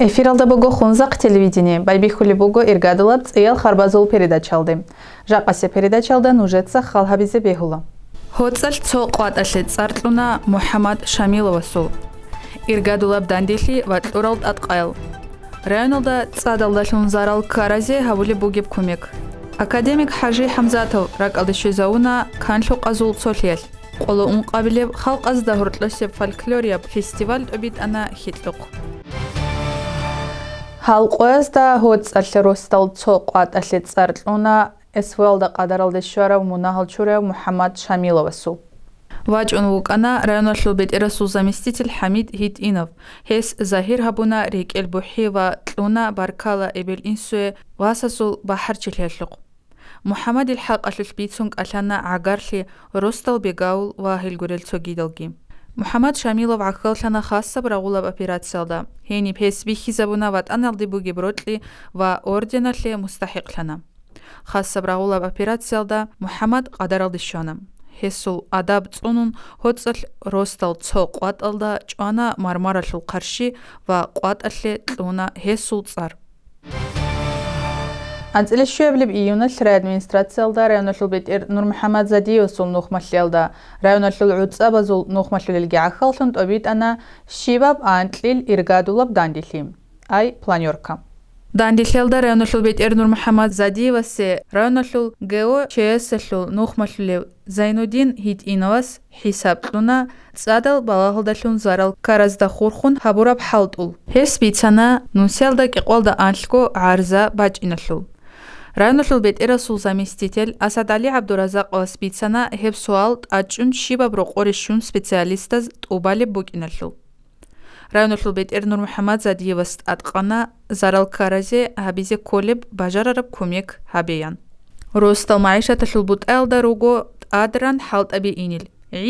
Эфиралда бого хунзак телевидение. Байбихули бого иргадулаб циял харбазул передачалды. Жакасе передачалда нужется халхабизе бехула. Хоцал цоқват ашлет цартлуна Мухаммад Шамиловасул. Иргадулаб дандихи ватлуралд атқайл. Районалда цадалдашун зарал каразе хавули бугиб кумек. Академик Хажи Хамзатов ракалдышизауна канлу қазул цолиял. Қолу унқабилеб халқ азда хуртласеб фольклорияб фестиваль обид ана хитлуқ. Халқоязда хоцал ростал цоқват ашлет цартлуна эсвелда қадаралдышуара мунахалчура Мухаммад Шамиловасул. Ваҷун вукана районаллу бетирасул заместитель Хамид Хитинов. Хес Захир хабуна рекел бухи ва тлуна баркала эбел инсуе васасул бахар чилхеллуқ. Мухаммад илхақ ашлул битсунг алана агарли ростал бегаул ва хилгурел цогидалги. Мухаммад Шамилов акхаллана хасса брагулаб операциялда. Хени пес бихизабуна ват аналди буги бротли ва орденалли мустахиқлана. Хасса брагулаб операциялда Мухаммад қадаралдышуана. Хесул адаб цунун хоцал ростал цоқват алда чуана мармараллу қарши ва қват алле тлуна хесул цар. Анцелешуевлеб июналь администрациялда районаллу бетер Нур Мухаммад Задиевасул нухмаллиялда районаллу уцабазул нухмаллулелги ахаллунт обид ана шиваб антлил иргадулаб дандилим. Ай планерка. Дандихелда районаллу бетер Нур Мухаммад Задиевасе районаллу гео чеясаллу нухмаллулев Зайнудин Хитиновас хисаблуна цадал балахалдаллун зарал каразда хурхун хабураб халтул. Хес бицана нунселда киқвалда анлку арза бачиналлу. Районаллу бетерасул заместитель Асад Али Абдуразақ бицана хеп суал ачун шибаб роқоришун специалистаз тубали букиналлу. Районаллу бетер Нур Мухаммад Задиевас атқана зарал каразе хабизе колеб бажарараб кумек хабиян. Ростал маишаталлу бутэлда руго адран халт аби инил.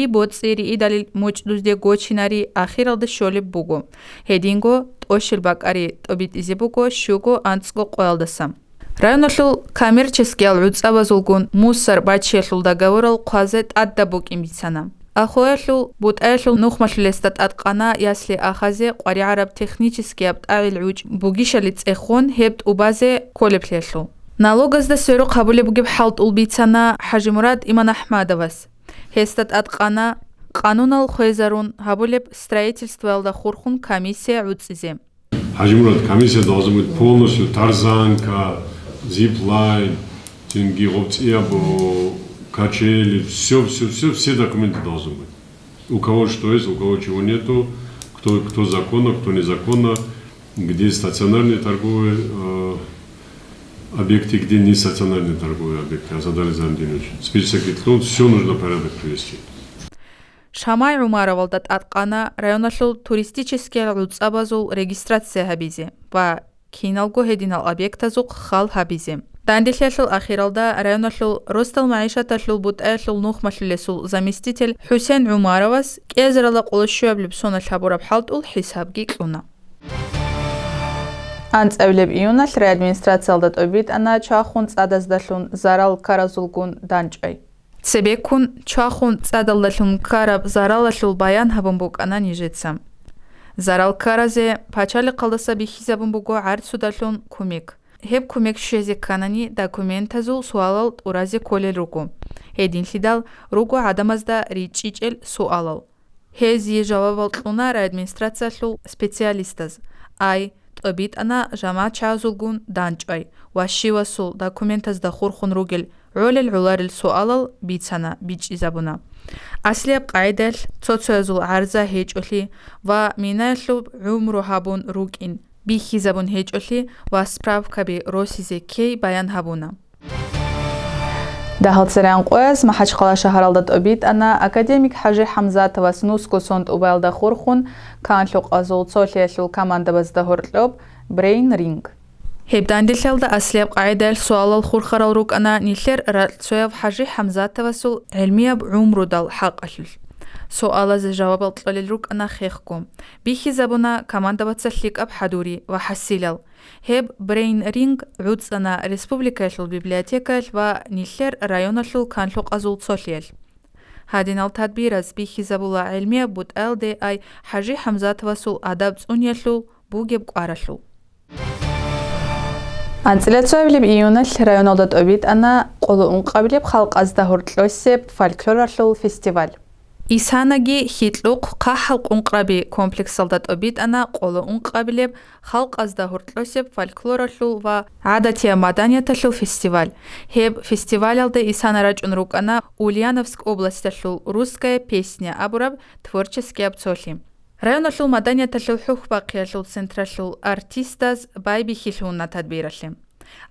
Бот сери идалил мучдузде гочинари ахиралда шолеб бугу. Хединго тошил бакари тобит изе бугу шуго анцго қоялдасам. Районаллу коммерческий уцабазулгун мусор бачияллу договорал қазет адда бук имбицана. Ахуяллу бутэллу нухмаллестат атқана ясли ахазе қвари араб технически абтавил уч бугишалиц эхон хебт убазе колеплеллу. Налогазда сөру қабуле бугиб халт улбицана Хажи Мурад Иман Ахмадовас. Хестат атқана қанунал хуезарун хабулеб строительство алда хурхун комиссия уцизе. Хажи Мурад комиссия должна быть полностью тарзанка, зиплайн, тинги опциябо, качели, все документы должны быть. У кого что есть, у кого чего нету, кто законно, кто незаконно, где стационарные торговые объекты, где не стационарные торговые объекты, а задали за один очень. Список тлун, все нужно порядок привести. Шамай Умаровалдат атқана районаллу туристический уцабазул регистрация хабизе ва киналго хединал объектазук хал хабизе. Дандихляллу ахиралда районаллу ростал маишаталлу бутэллу нухмаллесул заместитель Хусейн Умаровас кезрала қолышуаблиб сонал хабураб халтул хисабги клуна. Анцэвлеб июналь администрациялдат обид ана чахун цадаздаллун зарал каразулгун данчай. Цебекун чахун цадалдаллун караб заралаллул баян хабумбук ана нижетсам. Зарал каразе пачали қалдаса бихизабумбугу арцудаллун кумек. Хеб кумек шезе канани документазул суалал уразе колел руку. Хедин лидал руку адамазда ричичел суалал. Хези жавабал тлуна администрацияллу специалистаз. Ай обид ана жама чазулгун данчай ва шивасул документазда хурхун ругел улел уларил суалал бицана бичизабуна. Аслеб қайдал цоцозул арза хечоли ва миналлу умру хабун ругин бихизабун хечоли ва справка би росизе кей баян хабуна. Дахалцеран қояз махачқала шахаралдат обид ана академик Хажи Хамзатова снуско сонт убайлда хурхун канлуқ азул цолияллу команда базда хурлоб Brain Ring. Хебдандилалда аслеб қайдал суалал хурхарал рук ана нилер ралцояв Хажи Хамзатовасул илмияб умрудал хақаллул. Суалаз жавабал тлалил рук ана хехкум. Бихизабуна команда бацаллик аб хадури ва хасилал. Хеб Brain Ring уцана республикаллу библиотекал ва нилер районаллу канлуқ азул цолиял. Хадинал тадбираз бихизабула илмия бут ЛДА Хажи Хамзатовасул адаб цуньяллу бугеб қараллу. Анцлецовлеб июнал районолдот обид ана қолу унқаблеб халқ азда хурдлоссеп фольклорлул фестиваль. Исанаги хитлуқ қахалқ унқраби комплексалдат обид ана қолу унқаблеб халқ азда хурдлоссеп фольклорлул ва адатия маданияталлул фестиваль. Хеб фестивалялды Исанарач унрук ана Ульяновск областаллул русская песня абураб творческий абцолим. Районоллул маданияталлул хухбақияллул централлул артистаз байбихилхунна тадбираллим.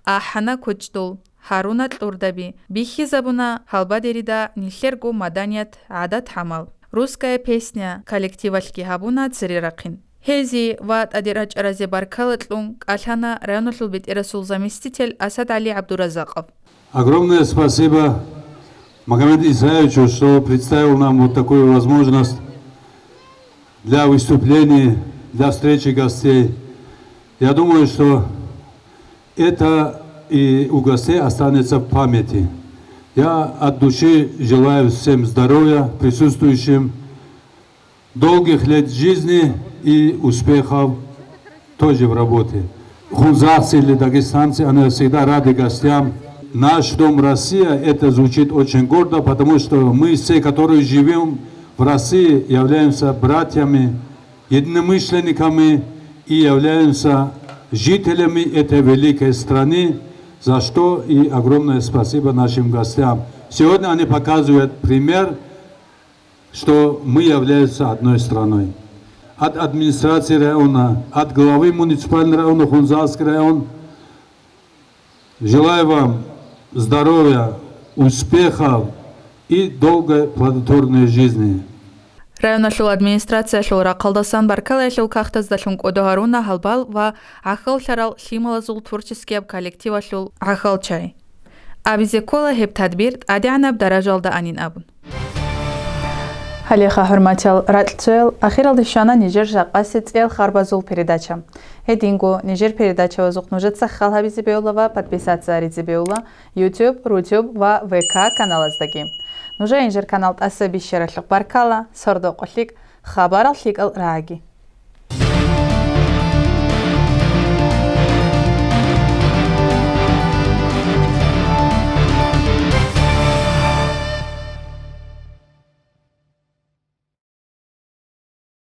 Ахана кучдул Харунат Лурдаби бихи забуна халбадерида нилергу маданият адат хамал. Русская песня коллективальки хабуна цирирақин. Хези ват адирач разе баркалатлун калхана районоллул бит-расул заместитель Асад Али Абдуразаков. Огромное спасибо Магомеду Исаевичу, что представил нам вот такую возможность для выступлений, для встречи гостей. Я думаю, что это и у гостей останется в памяти. Я от души желаю всем здоровья, присутствующим, долгих лет жизни и успехов тоже в работе. Хунзарцы или дагестанцы, они всегда рады гостям. Наш дом Россия, это звучит очень гордо, потому что мы все, которые живем в России, являемся братьями, единомышленниками и являемся жителями этой великой страны, за что и огромное спасибо нашим гостям. Сегодня они показывают пример, что мы являемся одной страной. От администрации района, от главы муниципального района Хунзарский район желаю вам здоровья, успехов и долгой плодотворной жизни. Районоллул администрация шулра қалдасан баркалайлыл кахтаздалун кодогаруна халбал ва ахал шарал шималазул творческий коллективаллул ахал чай. Абизекола хеп тадбир адианаб даражалда анин абун. Халиха хурматал ратлцел ахирал дишана Нижер жақасит эл харбазул передача. Эдингу Нижер передача возук нужет сахал хабизибеулова подписаться ризибеула YouTube, Рутюб ва ВК каналаздagi. Нужа инжер канал асы бишераллық баркала, сордоқлик, хабараллик ал раги.